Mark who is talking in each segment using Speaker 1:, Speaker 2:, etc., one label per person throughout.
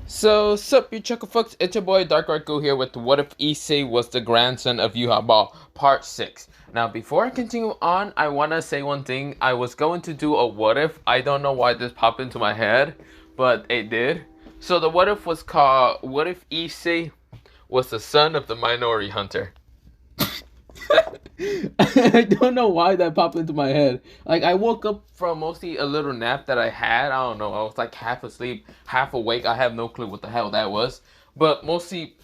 Speaker 1: Sup, you chuckle fucks? It's your boy Dark Arco here with What If Issei Was the Grandson of Yhwach, Part 6. Now, before I continue on, I want to say one thing. I was going to do a what if. I don't know why this popped into my head, but it did. So, the what if was called What If Issei Was the Son of the Minority Hunter? I don't know why that popped into my head. Like, I woke up from mostly a little nap that I had. I don't know. I was like half asleep, half awake. I have no clue what the hell that was. But mostly,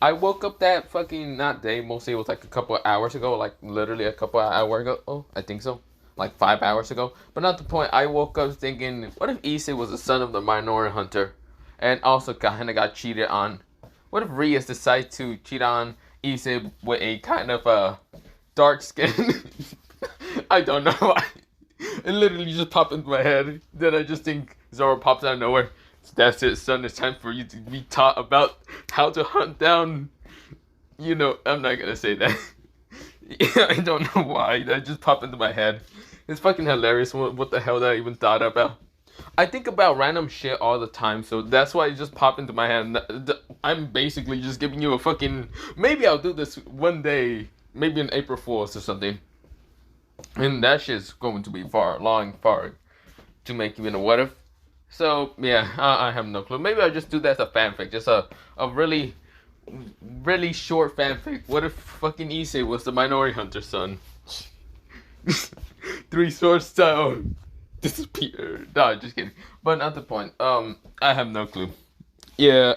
Speaker 1: I woke up that fucking, not day. Mostly it was like a couple of hours ago. Like, literally a couple of hours ago. Oh, I think so. Like 5 hours ago. But not the point. I woke up thinking, what if Issei was the son of the minority hunter? And also kind of got cheated on. What if Rias decided to cheat on Issei with a kind of dark skin? I don't know why. It literally just popped into my head. Then I just think Zoro pops out of nowhere. That's it, son. It's time for you to be taught about how to hunt down. You know, I'm not gonna say that. Yeah, I don't know why. That just popped into my head. It's fucking hilarious. What the hell did I even thought about? I think about random shit all the time, so that's why it just popped into my head. I'm basically just giving you a fucking. Maybe I'll do this one day. Maybe in April Fool's or something. And that shit's going to be far to make even a what if. So yeah, I have no clue. Maybe I'll just do that as a fanfic, just a really short fanfic. What if fucking Issei was the minority hunter's son? Three swords style disappear. No, just kidding. But not the point. I have no clue. Yeah.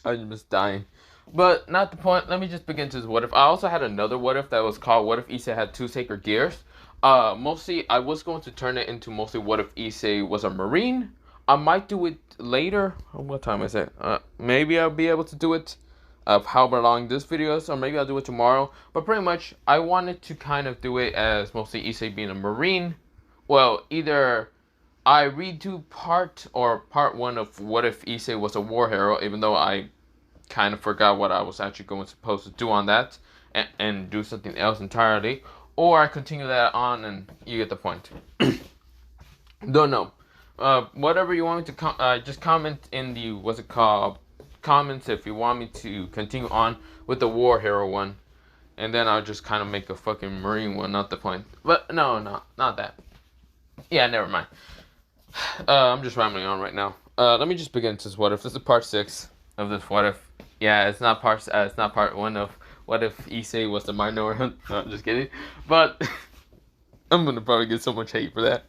Speaker 1: I'm just dying. But not the point. Let me just begin to this what if. I also had another what if that was called What If Issei Had Two Sacred Gears. Mostly I was going to turn it into mostly what if Issei was a marine. I might do it later. What time is it? Maybe I'll be able to do it of however long this video is, or maybe I'll do it tomorrow. But pretty much I wanted to kind of do it as mostly Issei being a marine. Well, either I redo part one of What If Issei Was a War Hero, even though I kind of forgot what I was actually supposed to do on that, and do something else entirely, or I continue that on, and you get the point. Don't know. Whatever you want me to just comment in the comments if you want me to continue on with the war hero one, and then I'll just kind of make a fucking marine one. Not the point. But no, not that. Yeah, never mind. I'm just rambling on right now. Let me just begin this what if. This is part 6 of this what if. Yeah, it's not part 1 of what if Issei was the minority. No, I'm just kidding. But I'm gonna probably get so much hate for that.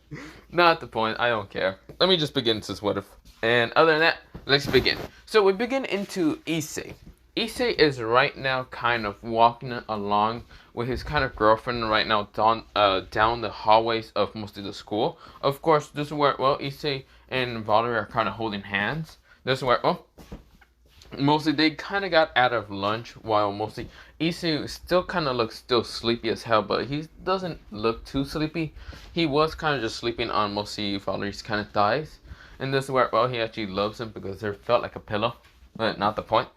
Speaker 1: Not the point. I don't care. Let me just begin this what if. And other than that, let's begin. So we begin into Issei. Issei is right now kind of walking along with his kind of girlfriend right now down the hallways of mostly the school. Of course, this is where, well, Issei and Valerie are kind of holding hands. This is where, well, mostly they kind of got out of lunch, while mostly Issei still kind of looks still sleepy as hell, but he doesn't look too sleepy. He was kind of just sleeping on mostly Valerie's kind of thighs. And this is where, well, he actually loves him because they felt like a pillow, but not the point.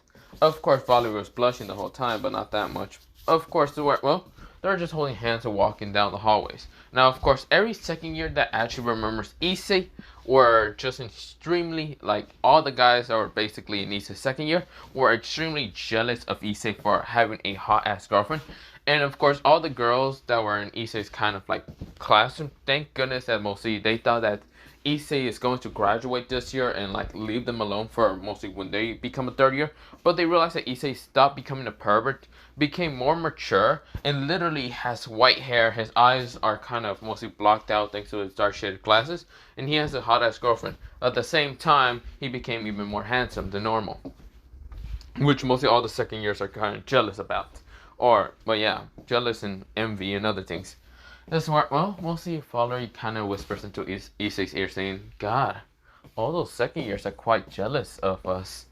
Speaker 1: Of course, Valerie was blushing the whole time, but not that much. Of course, they're just holding hands and walking down the hallways. Now, of course, every second year that actually remembers Issei were just extremely, like, all the guys that were basically in Issei's second year were extremely jealous of Issei for having a hot-ass girlfriend. And, of course, all the girls that were in Issei's kind of, like, classroom, thank goodness that mostly they thought that Issei is going to graduate this year and like leave them alone for mostly when they become a third year. But they realized that Issei stopped becoming a pervert, became more mature, and literally has white hair. His eyes are kind of mostly blocked out thanks to his dark shaded glasses, and he has a hot ass girlfriend. At the same time, he became even more handsome than normal, which mostly all the second years are kind of jealous about. But yeah, jealous and envy and other things. This smart, well, mostly Valerie kind of whispers into Issei's ear saying, God, all those second years are quite jealous of us.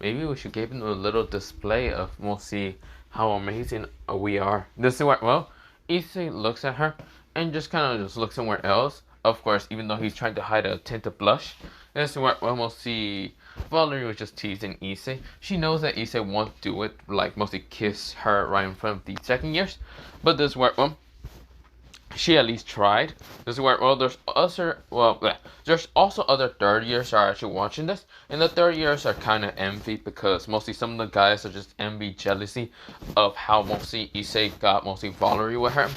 Speaker 1: Maybe we should give them a little display of mostly how amazing we are. This is where, well, Issei looks at her and just kind of just looks somewhere else. Of course, even though he's trying to hide a tint of blush. This is where, well, mostly Valerie was just teasing Issei. She knows that Issei won't do it, like mostly kiss her right in front of the second years. But this is where, well, she at least tried. This is where, well, there's also other third years are actually watching this, and the third years are kind of envy because mostly some of the guys are just envy, jealousy of how mostly Issei got mostly Valerie with him.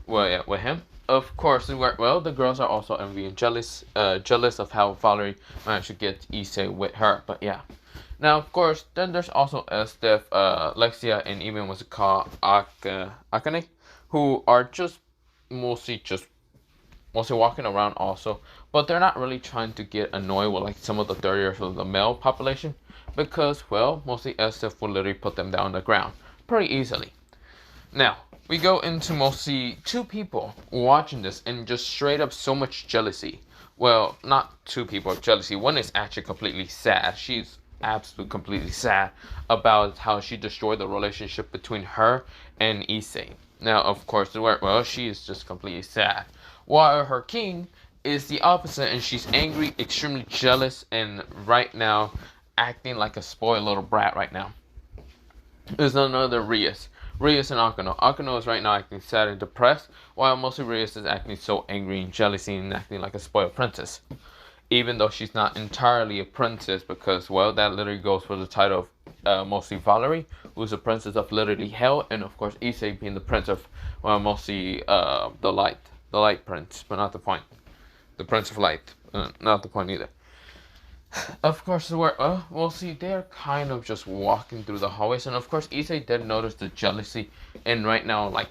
Speaker 1: Well, yeah, with him. Of course, well, the girls are also envy and jealous of how Valerie managed to get Issei with her. But yeah. Now, of course, then there's also Estef, Lexia, and even what's it called, Akane, who are mostly walking around also, but they're not really trying to get annoyed with like some of the 30 years of the male population because, well, mostly Estef will literally put them down on the ground pretty easily. Now, we go into mostly two people watching this and just straight up so much jealousy. Well, not two people of jealousy. One is actually completely sad. She's absolutely completely sad about how she destroyed the relationship between her and Issei. Now, of course, well, she is just completely sad. While her king is the opposite, and she's angry, extremely jealous, and right now acting like a spoiled little brat right now. There's another Rias. Rias and Akano. Akano is right now acting sad and depressed, while mostly Rias is acting so angry and jealousy and acting like a spoiled princess. Even though she's not entirely a princess, because, well, that literally goes for the title of mostly Valerie, who's a princess of literally hell, and of course Issei being the prince of, well, mostly the light prince, but not the point. The prince of light, not the point either. Of course, we'll see, they're kind of just walking through the hallways, and of course Issei did notice the jealousy, and right now, like,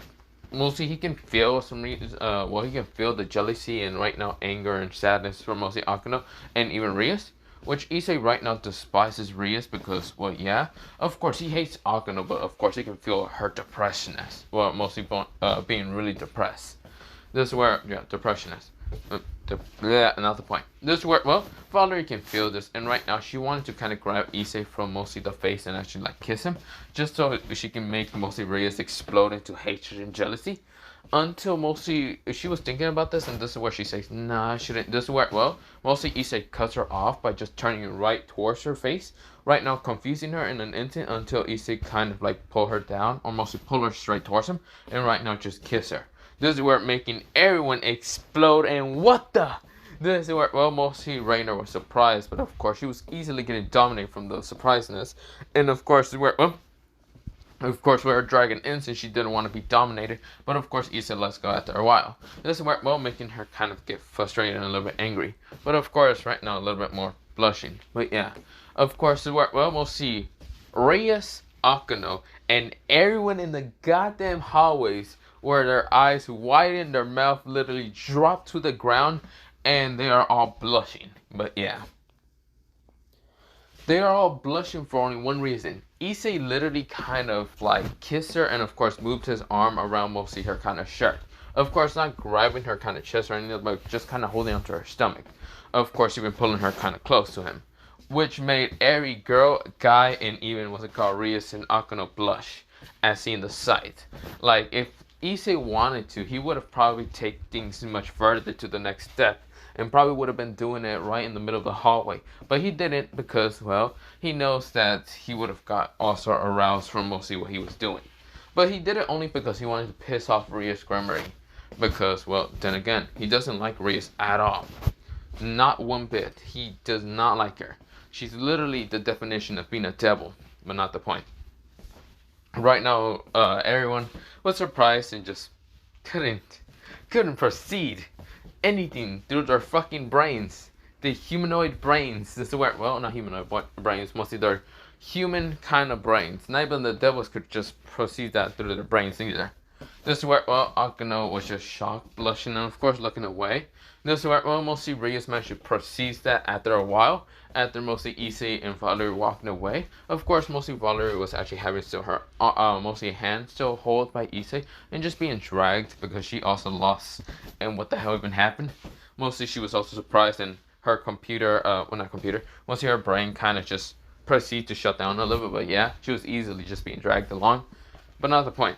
Speaker 1: mostly he can feel he can feel the jealousy and right now anger and sadness from mostly Akano and even Rias, which Issei right now despises Rias because, well, yeah, of course he hates Akano, but of course he can feel her depressionness, well, mostly being really depressed. This is where, yeah, depressionness. Not the point. This is where, well, Valerie can feel this, and right now she wanted to kind of grab Issei from mostly the face and actually like kiss him, just so she can make mostly Rias explode into hatred and jealousy. Until mostly she was thinking about this, and this is where she says, "Nah, I shouldn't." This is where, well, mostly Issei cuts her off by just turning right towards her face, right now confusing her in an instant until Issei kind of like pull her down or mostly pull her straight towards him, and right now just kiss her. This is where making everyone explode, and what the? This is where, well, mostly Rainer was surprised, but of course she was easily getting dominated from the surpriseness, and of course where, well, of course where her dragon instant she didn't want to be dominated, but of course Issei lets go after a while. This is where, well, making her kind of get frustrated and a little bit angry, but of course right now a little bit more blushing. But yeah, of course where, well, we'll see Rias, Akano, and everyone in the goddamn hallways where their eyes widen, their mouth literally drop to the ground, and they are all blushing. But yeah, they are all blushing for only one reason. Issei literally kind of like kissed her and of course moved his arm around mostly her kind of shirt. Of course not grabbing her kind of chest or anything, but just kind of holding onto her stomach. Of course even pulling her kind of close to him, which made every girl, guy, and even what's it called, Rias and Akano blush at seeing the sight. Like, if Issei wanted to, he would have probably taken things much further to the next step and probably would have been doing it right in the middle of the hallway. But he didn't because, well, he knows that he would have got also aroused from mostly what he was doing. But he did it only because he wanted to piss off Rias Gremory. Because, well, then again, he doesn't like Rias at all. Not one bit. He does not like her. She's literally the definition of being a devil, but not the point. Right now, everyone was surprised and just couldn't proceed anything through their fucking brains. The humanoid brains. This is where, well, not humanoid brains, mostly their human kind of brains. Not even the devils could just proceed that through their brains either. This is where, well, Akano was just shocked, blushing, and of course looking away. This is where, well, mostly Rias managed to proceed that after a while, after mostly Issei and Valerie walking away. Of course, mostly Valerie was actually having still her, mostly hand still held by Issei, and just being dragged because she also lost, and what the hell even happened. Mostly she was also surprised, and her computer, well, not computer, mostly her brain kind of just proceeded to shut down a little bit, but yeah, she was easily just being dragged along, but not the point.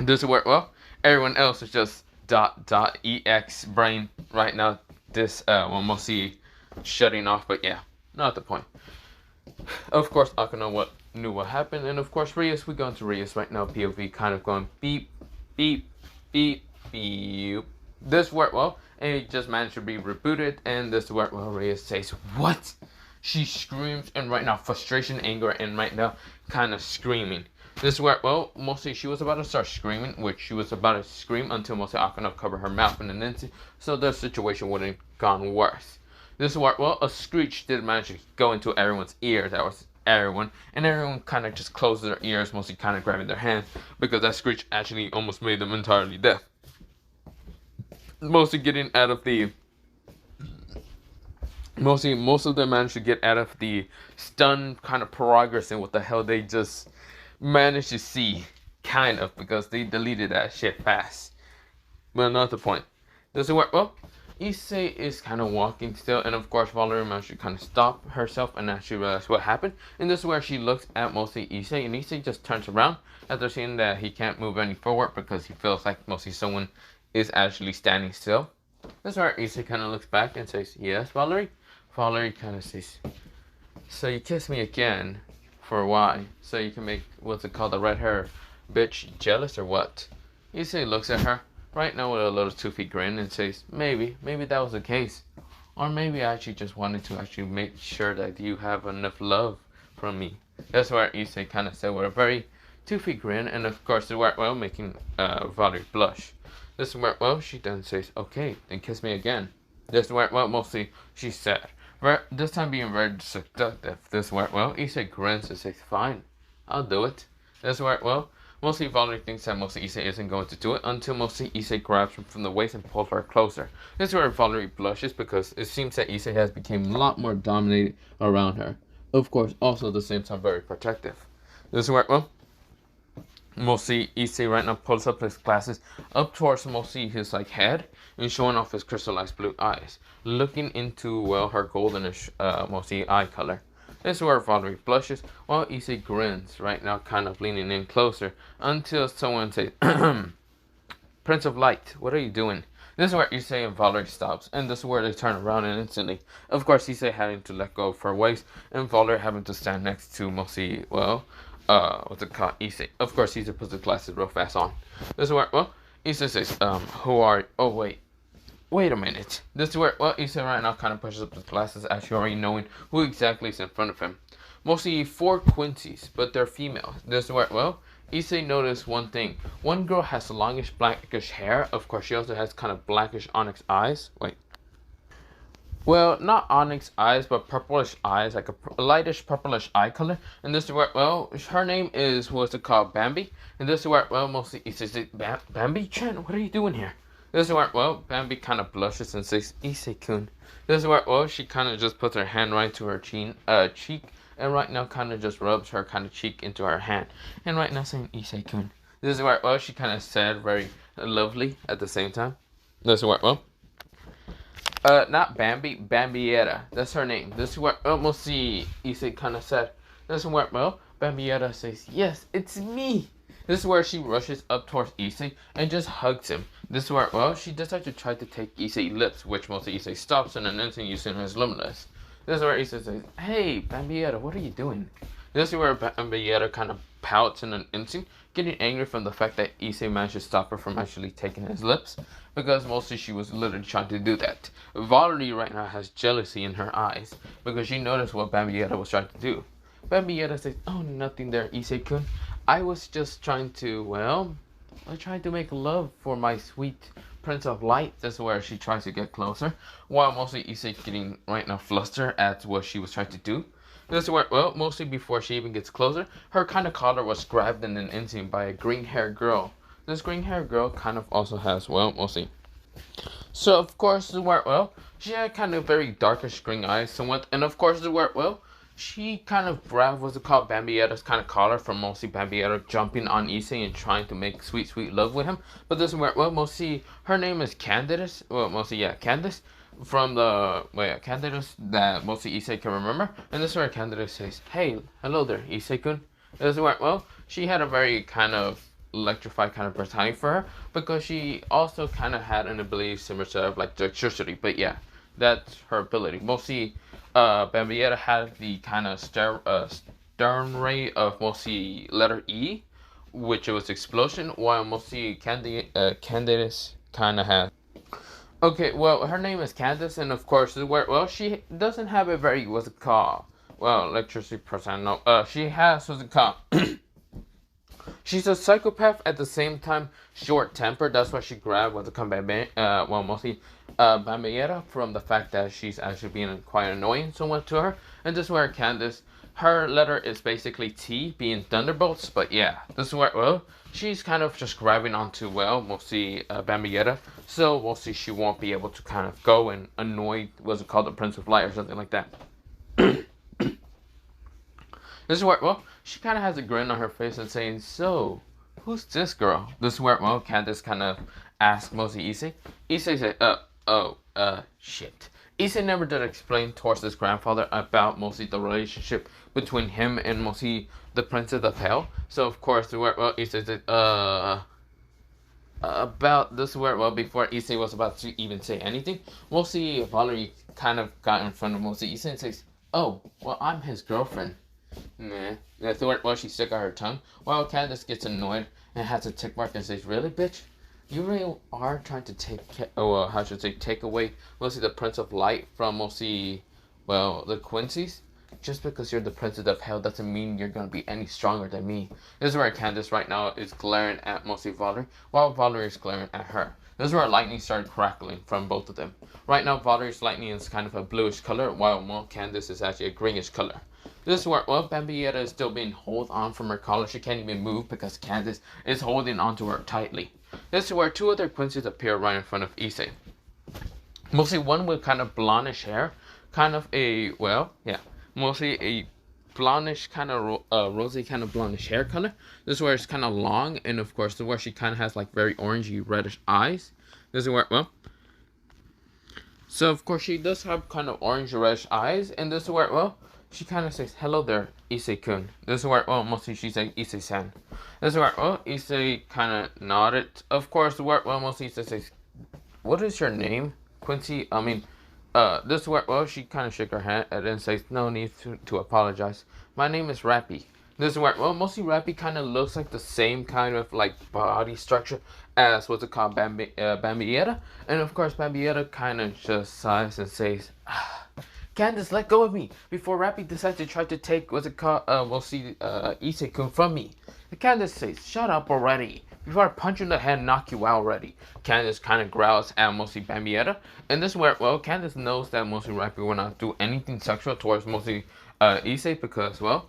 Speaker 1: This is where, well, everyone else is just .ex brain right now. This well, mostly shutting off, but yeah, not the point. Of course, Akano knew what happened, and of course Rias, we go into Rias right now, POV kind of going beep, beep, beep, This worked well, and it just managed to be rebooted, and this worked well. Rhea says, "What?" She screams, and right now, frustration, anger, and right now, kind of screaming. This worked well. Mostly, she was about to start screaming, which she was about to scream until mostly Akano covered her mouth in an instant, so the situation wouldn't have gone worse. This worked well. A screech did manage to go into everyone's ear. That was everyone, and everyone kind of just closed their ears, mostly kind of grabbing their hands, because that screech actually almost made them entirely deaf. Mostly getting out of the most of them managed to get out of the stunned kind of progress and what the hell they just managed to see, kind of, because they deleted that shit fast. But not the point. Does it work well? Issei is kind of walking still, and of course Valerie managed to kind of stop herself and actually realize what happened. And this is where she looks at mostly Issei, and Issei just turns around after seeing that he can't move any forward because he feels like mostly someone is actually standing still. This is where Issei kind of looks back and says, "Yes, Valerie?" Valerie kind of says, "So you kissed me again, for why? So you can make, what's it called, the red hair bitch jealous or what?" Issei looks at her right now with a little toothy grin and says, maybe that was the case. Or maybe I actually just wanted to actually make sure that you have enough love from me. That's where Issei kind of said with a very toothy grin, and of course it worked well, making Valerie blush. This worked well. She then says, "Okay, then kiss me again." This worked well. Mostly she said, this time being very seductive. This worked well. Issei grins and says, "Fine, I'll do it." This worked well. Mostly Valerie thinks that mostly Issei isn't going to do it until mostly Issei grabs her from the waist and pulls her closer. This is where Valerie blushes because it seems that Issei has become a lot more dominated around her. Of course, also at the same time very protective. This worked well. Mostly Issei right now pulls up his glasses up towards mostly his head and showing off his crystallized blue eyes, looking into her goldenish mostly eye color. This is where Valerie blushes while Issei grins right now, kind of leaning in closer until someone says, "Prince of Light, what are you doing?" This is where Issei and Valerie stops, and this is where they turn around and instantly, of course, Issei having to let go of her waist and Valerie having to stand next to mostly what's it called? Issei. Of course, Issei puts the glasses real fast on. This is where, Issei says, "Who are, oh wait a minute." This is where, Issei right now kind of pushes up the glasses, actually already knowing who exactly is in front of him. Mostly 4 Quincys, but they're female. This is where, Issei noticed one thing. One girl has longish blackish hair. Of course, she also has kind of blackish onyx eyes. Well, not onyx eyes, but purplish eyes, like a lightish purplish eye color. And this is where, her name is, what's it called, Bambi. And this is where, mostly Issei says, "Bambi-chan, what are you doing here?" This is where, Bambi kind of blushes and says, "Issei-kun." This is where, she kind of just puts her hand right to her cheek, and right now kind of just rubs her kind of cheek into her hand. And right now saying, "Issei-kun." This is where, she kind of said very lovely at the same time. This is where, not Bambi, Bambietta. That's her name. This is where, mostly Issei kind of said. This is where, Bambietta says, "Yes, it's me." This is where she rushes up towards Issei and just hugs him. This is where, she decides to try to take Issei's lips, which mostly Issei stops in an instant using his limitless. This is where Issei says, "Hey, Bambietta, what are you doing?" This is where Bambietta kind of pouts in an instant, getting angry from the fact that Issei managed to stop her from actually taking his lips, because mostly she was literally trying to do that. Valerie right now has jealousy in her eyes, because she noticed what Bambietta was trying to do. Bambietta says, "Oh, nothing there, Issei-kun. I was just trying to, I tried to make love for my sweet Prince of Light." That's where she tries to get closer, while mostly Issei getting right now flustered at what she was trying to do. This is where, mostly before she even gets closer, her kind of collar was grabbed in an instant by a green-haired girl. This green-haired girl kind of also has, mostly. So, of course, this is where, she had kind of very darkish green eyes somewhat, and of course, this is where, she kind of grabbed, what's it called, Bambietta's kind of collar from mostly Bambietta jumping on Issei and trying to make sweet, sweet love with him. But this is where, mostly, her name is Candice, Candice, from the, Candice that mostly Issei can remember. And this is where Candice says, "Hey, hello there, Issei-kun." This is where, she had a very kind of electrified kind of personality for her, because she also kind of had an ability similar to electricity. But yeah, that's her ability. Mostly, Bambietta had the kind of stern ray of mostly letter E, which it was explosion, while mostly Candice kind of has. Okay, well, her name is Candace, and of course, well, she doesn't have a very, what's it called? Well, electricity percent, no. She has, what's it called? She's a psychopath at the same time, short tempered. That's why she grabbed what's it called, well, mostly, Bambiera from the fact that she's actually being quite annoying somewhat to her. And this is where Candace, her letter is basically T, being thunderbolts, but yeah, this is where, well, she's kind of just grabbing onto, well, we'll see, Bambiera, so we'll see she won't be able to kind of go and annoy, what's it called, the Prince of Light or something like that. This is where, well, she kind of has a grin on her face and saying, so, who's this girl? This is where, well, Candace kind of asks mostly Issei. Issei said, shit. Issei never did explain towards his grandfather about mostly the relationship between him and mostly the Princess of Hell. So, of course, well, Issei said, about this word, well, before Issei was about to even say anything, we'll see Valerie kind of got in front of mostly Issei and says, oh, well, I'm his girlfriend. Nah. That's where, well, she stuck out her tongue. Well, Candace gets annoyed and has a tick mark and says, really, bitch? You really are trying to take away mostly the Prince of Light from mostly, well, the Quincys? Just because you're the Princess of Hell doesn't mean you're gonna be any stronger than me. This is where Candace right now is glaring at mostly Valerie, while Valerie is glaring at her. This is where lightning started crackling from both of them. Right now, Valerie's lightning is kind of a bluish color, while Candace is actually a greenish color. This is where, well, Bambietta is still being held on from her collar. She can't even move because Candace is holding onto her tightly. This is where two other Quincys appear right in front of Issei. Mostly one with kind of blondish hair, kind of a, well, yeah, mostly a blondish kind of rosy kind of blondish hair color. This is where it's kind of long, and of course, this is where she kind of has like very orangey reddish eyes. This is where, well, so of course she does have kind of orange reddish eyes, and this is where, well, she kind of says, hello there, Issei-kun. This is where, well, mostly she says, Issei-san. This is where, well, Issei kind of nodded. Of course, where, well, mostly Issei says, what is your name, Quincy? I mean, this is where, well, she kind of shook her head and then says, no need to apologize. My name is Rappy. This is where, well, mostly Rappy kind of looks like the same kind of, like, body structure as what's it called, Bambietta. And, of course, Bambietta kind of just sighs and says, Candace, let go of me before Rappy decides to try to take, what's it called, we'll see, Issei-kun from me. Candace says, shut up already. Before I punch you in the head and knock you out already. Candace kind of growls at mostly Bambietta. And this is where, well, Candace knows that mostly Rappy will not do anything sexual towards mostly Issei because, well,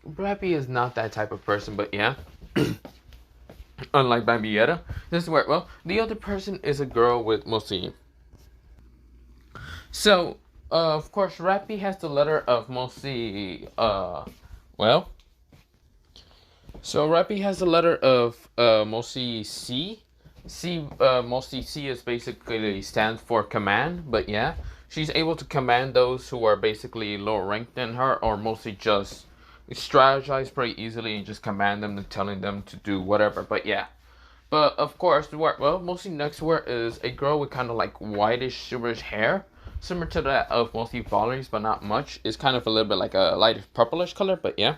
Speaker 1: Rappy is not that type of person, but yeah. Unlike Bambietta. This is where, well, the other person is a girl with mostly. So, of course, Rappy has the letter of mostly, well. So Rappy has the letter of mostly C. Mostly C is basically stands for command, but yeah, she's able to command those who are basically lower ranked than her, or mostly just strategize pretty easily and just command them and telling them to do whatever. But yeah, but of course, well, mostly next to her is a girl with kind of like whitish, silverish hair, similar to that of mostly Valerie's, but not much. It's kind of a little bit like a light purplish color, but yeah.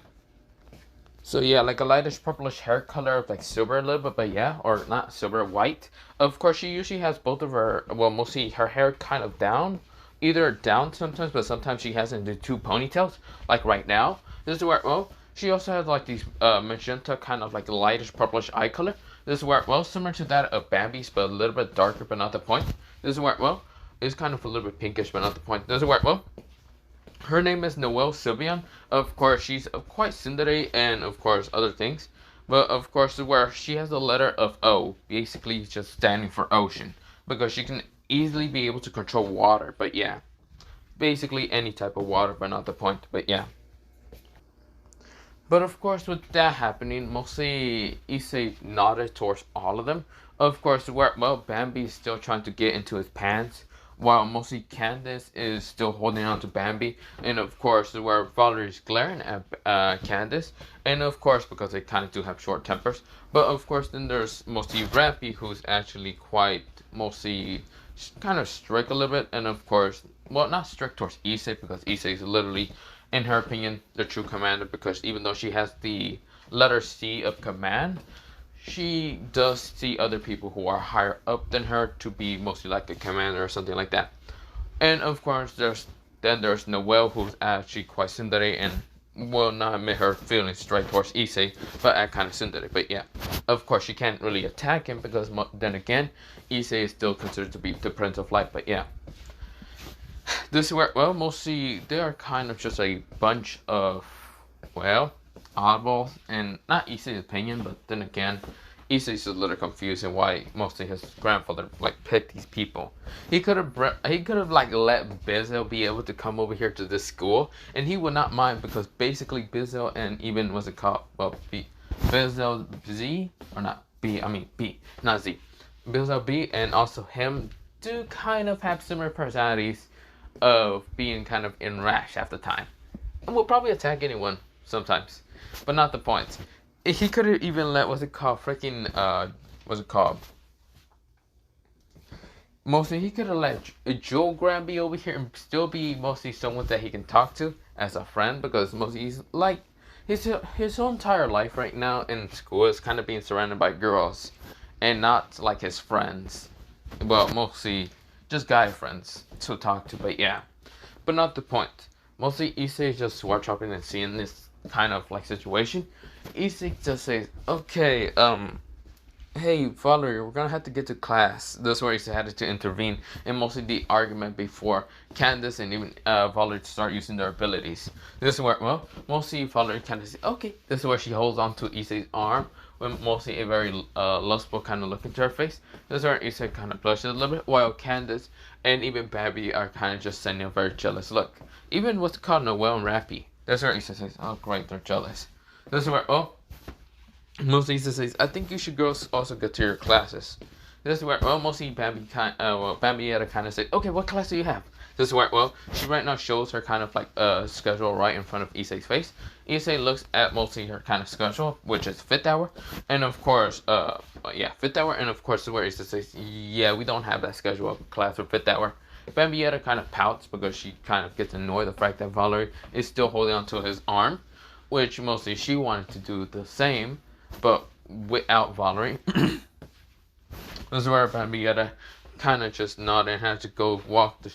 Speaker 1: So yeah, like a lightish purplish hair color of like silver a little bit, but yeah, or not silver, white. Of course, she usually has both of her, well, mostly her hair kind of down. Either down sometimes, but sometimes she has into two ponytails, like right now. This is where, well, she also has like these magenta kind of like lightish purplish eye color. This is where, well, similar to that of Bambi's, but a little bit darker, but not the point. This is where, well, it's kind of a little bit pinkish, but not the point. This is where, well, her name is Noelle Sylvian. Of course, she's quite tsundere and, of course, other things. But, of course, where she has the letter of O, basically just standing for ocean. Because she can easily be able to control water, but yeah. Basically any type of water, but not the point, but yeah. But, of course, with that happening, mostly Issei nodded towards all of them. Of course, where, well, Bambi is still trying to get into his pants, while mostly Candace is still holding on to Bambi, and of course where Valerie is glaring at Candace, and of course because they kind of do have short tempers, but of course then there's mostly Rappy, who's actually quite mostly kind of strict a little bit, and of course, well, not strict towards Issei, because Issei is literally, in her opinion, the true commander, because even though she has the letter C of command, she does see other people who are higher up than her to be mostly like a commander or something like that. And of course, there's Noelle, who's actually quite tsundere and will not admit her feelings straight towards Issei, but act kind of tsundere. But yeah, of course, she can't really attack him because then again, Issei is still considered to be the Prince of Light. But yeah, this is where, well, mostly they are kind of just a bunch of, well, oddballs, and not Issei's opinion, but then again, Issei's a little confused in why mostly his grandfather like picked these people. He could have like let Bizzle be able to come over here to this school, and he would not mind because basically Bizzle and even what's it called? Well, Bizzle Z or not B? I mean B, not Z. Bizzle B and also him do kind of have similar personalities of being kind of enraged at the time, and will probably attack anyone sometimes, but not the point. He could have even let, what's it called, mostly he could have let Joel Graham be over here and still be mostly someone that he can talk to as a friend, because mostly he's like, his whole entire life right now in school is kind of being surrounded by girls, and not like his friends, well, mostly just guy friends to talk to, but yeah, but not the point. Mostly Issei is just workshopping and seeing this kind of like situation. Issei just says, okay, hey Valerie, we're gonna have to get to class. This is where Issei had to intervene in mostly the argument before Candace and even Valerie start using their abilities. This is where, well, mostly Valerie kind of says, okay. This is where she holds on to Issei's arm with mostly a very lustful kind of look into her face. This is where Issei kind of blushes a little bit, while Candace and even Babby are kind of just sending a very jealous look. Even what's called Noelle and Rappy. That's where Issei says, oh great, they're jealous. This is where, oh, mostly Issei says, I think you should girls also get to your classes. This is where, well, mostly Bambietta kind of says, okay, what class do you have? This is where, well, she right now shows her kind of like schedule right in front of Issei's face. Issei looks at mostly her kind of schedule, which is 5th hour, and of course, yeah, 5th hour, and of course, this is where Issei says, yeah, we don't have that schedule of class for 5th hour. Bambietta kind of pouts because she kind of gets annoyed the fact that Valerie is still holding onto his arm, which mostly she wanted to do the same, but without Valerie. This is where Bambietta kind of just nodded and had to go walk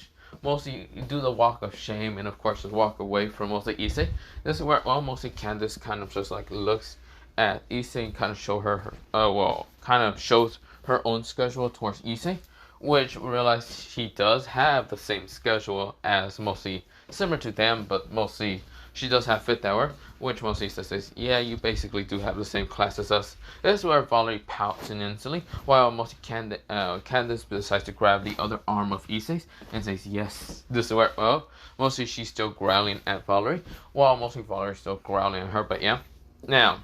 Speaker 1: mostly do the walk of shame, and of course just walk away from mostly Issei. This is where, well, mostly Candace kind of just like looks at Issei and kind of show her, kind of shows her own schedule towards Issei, which we realize she does have the same schedule as mostly similar to them, but mostly she does have 5th hour, which mostly says, yeah, you basically do have the same class as us. This is where Valerie pouts instantly, while mostly Candace decides to grab the other arm of Issei's and says, yes. This is where, well, mostly she's still growling at Valerie, while mostly Valerie's still growling at her, but yeah. Now,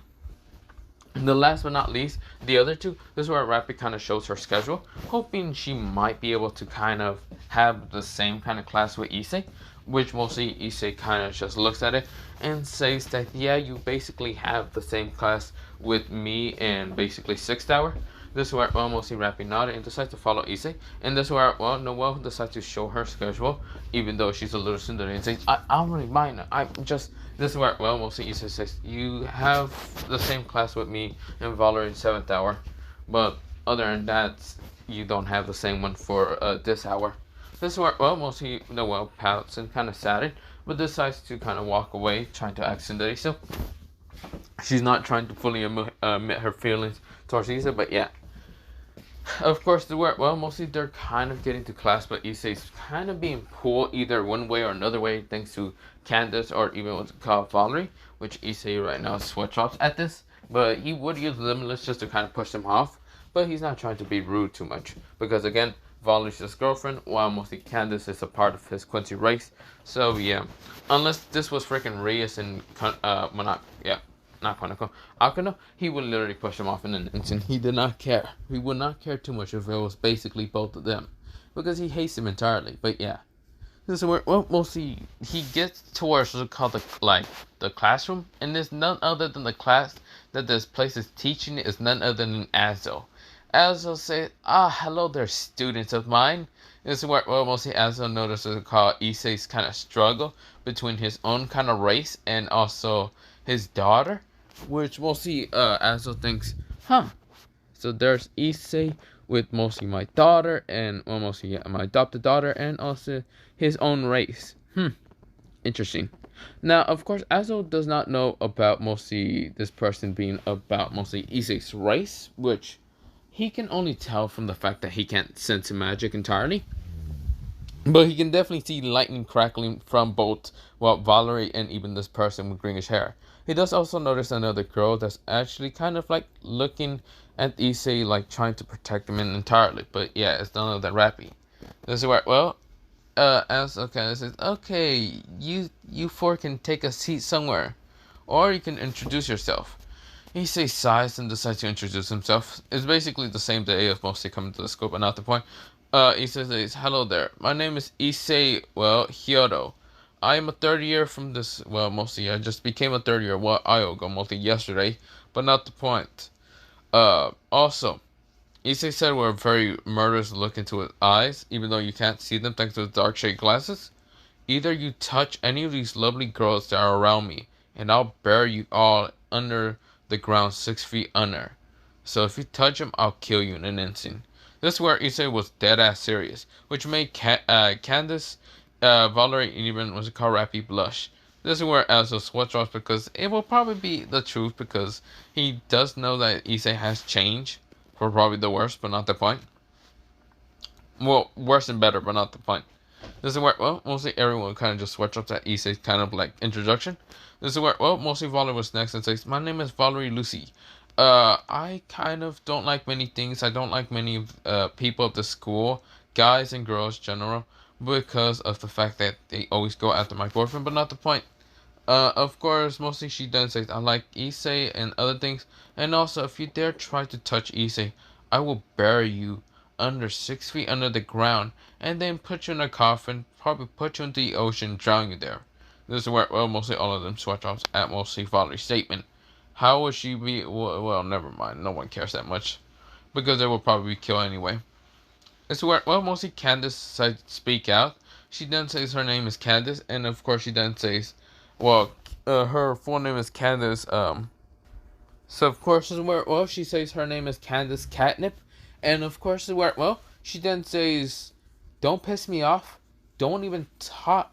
Speaker 1: the last but not least, the other two, this is where Rappy kind of shows her schedule, hoping she might be able to kind of have the same kind of class with Issei, which mostly Issei kind of just looks at it and says that, yeah, you basically have the same class with me and basically 6th hour. This is where, well, mostly Rappy nodded and decides to follow Issei, and this is where, well, Noelle decides to show her schedule, even though she's a little tsundere, and says, I don't really mind, this is where, well, mostly Issei says, you have the same class with me and Valerie in 7th hour, but other than that, you don't have the same one for this hour. This is where, well, mostly Noelle pouts and kind of saddened, but decides to kind of walk away, trying to act tsundere. So she's not trying to fully admit her feelings towards Issei, but yeah. Of course, well, mostly they're kind of getting to class, but Issei's kind of being pulled either one way or another way, thanks to Candace or even what's called Valerie, which Issei right now sweatshops at this, but he would use Limitless just to kind of push them off, but he's not trying to be rude too much, because again, Valerie's his girlfriend, while mostly Candace is a part of his Quincy race. So yeah, unless this was freaking Reyes and not Quantico, Akano, he would literally push him off in an instant. He did not care. He would not care too much if it was basically both of them, because he hates him entirely. But yeah, this is where, well, mostly he gets towards what's called the classroom, and there's none other than the class that this place is teaching is none other than Azo. Azo says, hello there, students of mine. This is where, well, mostly Azo notices called Issei's kind of struggle between his own kind of race and also his daughter, which mostly Azo thinks, So there's Issei with mostly my daughter and well, mostly my adopted daughter and also his own race. Interesting. Now, of course, Azo does not know about mostly this person being about mostly Issei's race, which he can only tell from the fact that he can't sense magic entirely. But he can definitely see lightning crackling from both, well, Valerie and even this person with greenish hair. He does also notice another girl that's actually kind of like looking at Issei, like trying to protect him entirely. But yeah, it's none of that rappy. This is where, well, as okay, this is okay. You four can take a seat somewhere, or you can introduce yourself. Issei sighs and decides to introduce himself. It's basically the same day of mostly coming to the school, but not the point. Issei says, "Hello there. My name is Issei. Well, Hyodo. I am a third year from this. Well, mostly I just became a third year. Well, Iogo mostly yesterday, but not the point. Also." Issei said with a very murderous look into his eyes, even though you can't see them thanks to his dark shade glasses. Either you touch any of these lovely girls that are around me, and I'll bury you all under the ground 6 feet under. So if you touch him, I'll kill you in an instant. This is where Issei was dead ass serious, which made Candace, Valerie, and even was called Rappy blush. This is where Azo sweats off because it will probably be the truth because he does know that Issei has changed for probably the worst, but not the point. Well, worse and better, but not the point. This is where, well, mostly everyone kind of just sweats up that Issei's kind of like introduction. This is where, well, mostly Valerie was next and says, "My name is Valerie Lucy. I kind of don't like many things. I don't like many people at the school, guys and girls general, because of the fact that they always go after my boyfriend, but not the point. Of course, mostly she then says, I like Issei and other things, and also if you dare try to touch Issei, I will bury you under 6 feet under the ground, and then put you in a coffin, probably put you into the ocean, drown you there." This is where, well, mostly all of them switch off at mostly Valerie's statement. How would she be? Well, never mind. No one cares that much, because they will probably be killed anyway. This is where, well, mostly Candace decides to speak out. She then says her name is Candace, and of course she then says, well, her full name is Candace, so of course this is where, well, she says her name is Candace Catnip, and of course this is where, well, she then says, "Don't piss me off. Don't even talk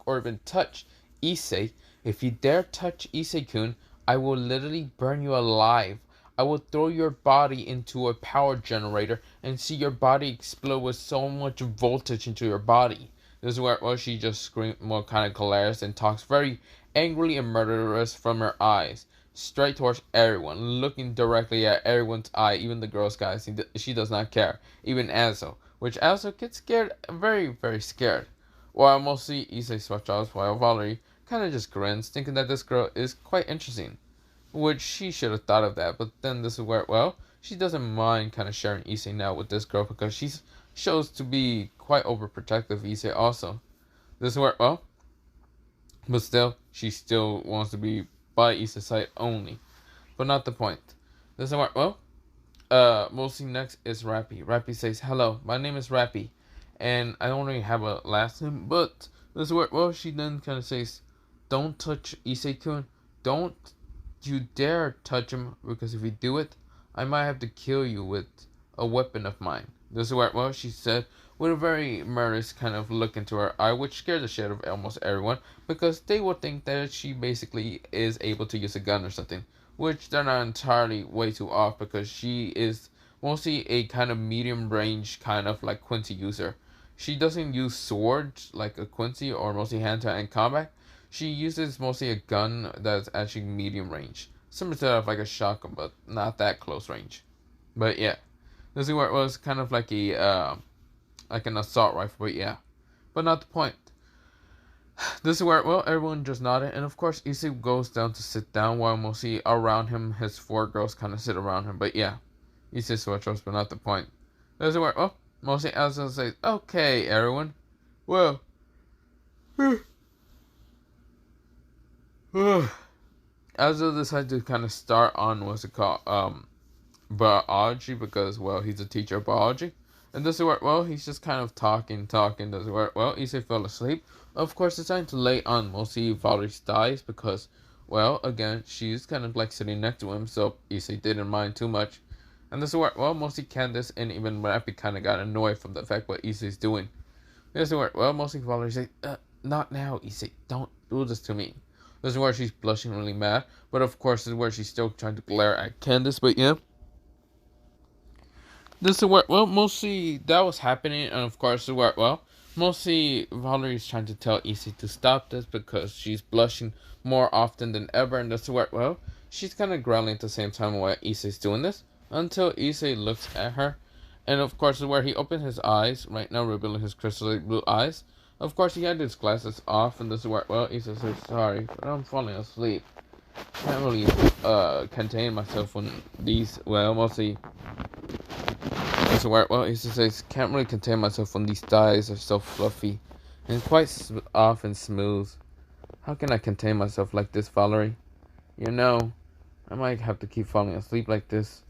Speaker 1: or even touch Issei. If you dare touch Issei-kun, I will literally burn you alive. I will throw your body into a power generator and see your body explode with so much voltage into your body." This is where, well, she just screams, well, kind of glares and talks very angrily and murderous from her eyes, straight towards everyone, looking directly at everyone's eye, even the girl's guys. She does not care, even Azo, which Azo gets scared, very, very scared. While mostly Issei switches, while Valerie kind of just grins, thinking that this girl is quite interesting, which she should have thought of that. But then this is where, well, she doesn't mind kind of sharing Issei now with this girl because she shows to be quite overprotective. Issei also. This is where, well, but still, she still wants to be by Issei's side only, but not the point. This is where, well, mostly next is Rappy. Rappy says, "Hello, my name is Rappy, and I don't really have a last name, but this is where, well, she then kind of says, don't touch Issei-kun. Don't you dare touch him, because if you do it, I might have to kill you with a weapon of mine." This is where, well, she said with a very murderous kind of look into her eye, which scared the shit out of almost everyone, because they would think that she basically is able to use a gun or something, which they're not entirely way too off, because she is mostly a kind of medium range kind of like Quincy user. She doesn't use swords like a Quincy or mostly hand-to-hand combat. She uses mostly a gun that's actually medium range, similar to like a shotgun, but not that close range. But yeah, this is where it was kind of like a like an assault rifle, but yeah, but not the point. This is where, well, everyone just nodded, and of course Issei goes down to sit down while mostly around him his four girls kind of sit around him. But yeah, Issei switches, but not the point. This is where, well, mostly Elsa says, "Okay, everyone, well." Elsa decided to kind of start on what's it called, biology, because, well, he's a teacher of biology. And this is where, well, he's just kind of talking. This is where, well, Issei fell asleep. Of course, deciding to lay on mostly Valerie's thighs because, well, again, she's kind of like sitting next to him, so Issei didn't mind too much. And this is where, well, mostly Candace and even Rappy kind of got annoyed from the fact what Issei's doing. This is where, well, mostly Valerie said, not now, Issei, don't do this to me. This is where she's blushing really mad, but of course, this is where she's still trying to glare at Candace, but yeah. This is where, well, mostly that was happening, and of course, this is where, well, mostly Valerie's trying to tell Issei to stop this because she's blushing more often than ever, and this is where, well, she's kind of growling at the same time while Issei's doing this, until Issei looks at her, and of course, this is where he opened his eyes, right now revealing his crystal blue eyes. Of course, he had his glasses off, and this is where, well, Issei says, sorry, but I'm falling asleep. Can't really, contain myself when these, well, mostly, this is where, well, Issei says, can't really contain myself when these thighs are so fluffy, and quite soft and smooth. How can I contain myself like this, Valerie? You know, I might have to keep falling asleep like this.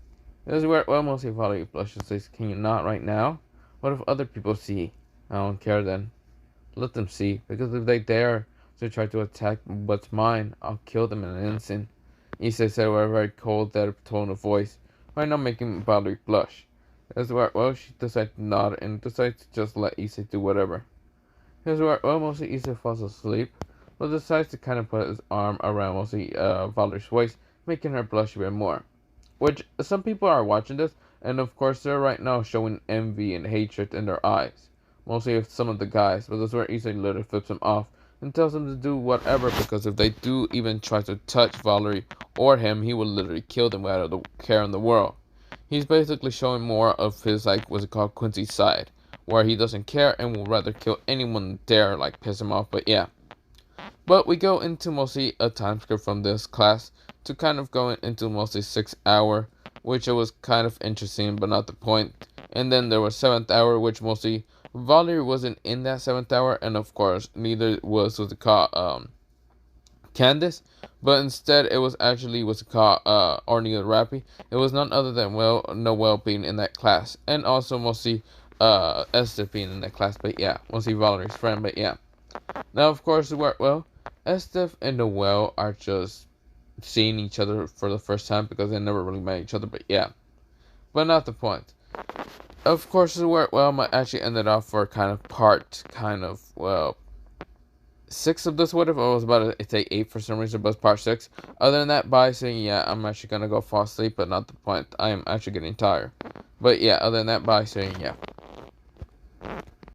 Speaker 1: This is where, well, mostly Valerie blushes and says, can you not right now? What if other people see? I don't care then. Let them see, because if they dare to try to attack what's mine, I'll kill them in an instant. Issei said with a very cold, dead tone of voice, right now making Valerie blush. This is where, well, she decides to nod and decides to just let Issei do whatever. This is where, well, mostly Issei falls asleep, but decides to kind of put his arm around mostly Valerie's waist, making her blush even more. Which, some people are watching this, and of course they're right now showing envy and hatred in their eyes. Mostly of some of the guys, but that's where Issei literally flips them off and tells them to do whatever, because if they do even try to touch Valerie or him, he will literally kill them without a care in the world. He's basically showing more of his, like, what's it called, Quincys side, where he doesn't care and will rather kill anyone dare, like, piss him off, but yeah. But we go into mostly a time script from this class to kind of go into mostly 6th hour, which it was kind of interesting, but not the point. And then there was 7th hour, which mostly Valerie wasn't in that 7th hour, and of course neither was what's it called, Candace, but instead it was actually what's it called, Orny the Rappy. It was none other than Noel being in that class, and also mostly Esther being in that class, but yeah, mostly Valerie's friend, but yeah. Now of course, well, Esther and Noel are just seeing each other for the first time because they never really met each other, but yeah. But not the point. Of course, where, well, I actually ended off for well, 6 of this. What if I was about to say 8 for some reason, but it's part 6. Other than that, by saying, yeah, I'm actually gonna go fall asleep, but not the point. I am actually getting tired. But yeah, other than that, by saying, yeah.